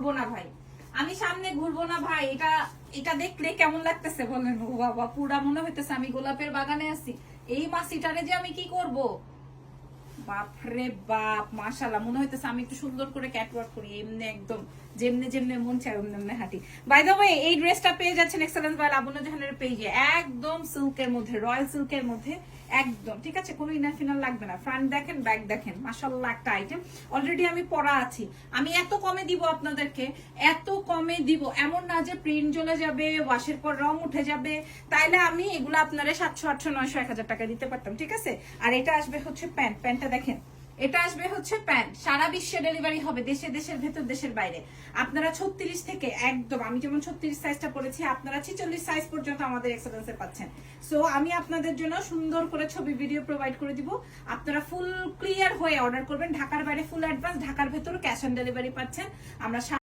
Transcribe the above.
ঘুরবো না ভাই, আমি সামনে ঘুরবো না ভাই। এটা এটা দেখলে কেমন লাগতেছে বলেন? ও বাবা, পুরা মনে হইতেছে আমি গোলাপের বাগানে আছি। এই মাসিটারে যে আমি কি করব, বাপরে বাপ, মাশাআল্লাহ, মনে হইতেছে আমি একটু সুন্দর করে ক্যাটওয়াক করি, এমনি একদম যেমনে যেমনে মন চায় এমনি হাঁটি। বাই দ্য ওয়ে, এই ড্রেসটা পেয়ে যাচ্ছেন এক্সেলেন্স বাই লাবণ্য জাহানের পেজে, একদম সিল্কের মধ্যে, রয়্যাল সিল্কের মধ্যে একদম, ঠিক আছে? কোনো ইনার ফিনার লাগবে না। ফ্রন্ট দেখেন, ব্যাক দেখেন, মাশাআল্লাহ একটা আইটেম। অলরেডি আমি পরা আছি। আমি এত কমে দিব আপনাদেরকে, এত কমে দিব, এমন না যে প্রিন্ট জ্বলে যাবে, ওয়াশের পর রং উঠে যাবে, তাইলে আমি এগুলো আপনারা 700, 800, 900, 1000 টাকা দিতে পারতাম, ঠিক আছে? আর এটা আসবে হচ্ছে প্যান্ট, প্যান্টটা দেখেন, এটা আসবে হচ্ছে প্যান্ট, সারা বিশ্বে ডেলিভারি হবে, দেশে, দেশের ভেতর, দেশের বাইরে। আপনারা 36 থেকে একদম, আমি যেমন 36 সাইজটা পরেছি, আপনারা 46 সাইজ পর্যন্ত আমাদের এক্সেলেন্সে পাচ্ছেন। সো আমি আপনাদের জন্য সুন্দর করে ছবি ভিডিও প্রোভাইড করে দিব, আপনারা ফুল ক্লিয়ার হয়ে অর্ডার করবেন। ঢাকার বাইরে ফুল অ্যাডভান্স, ঢাকার ভেতর ক্যাশ অন ডেলিভারি পাচ্ছেন। আমরা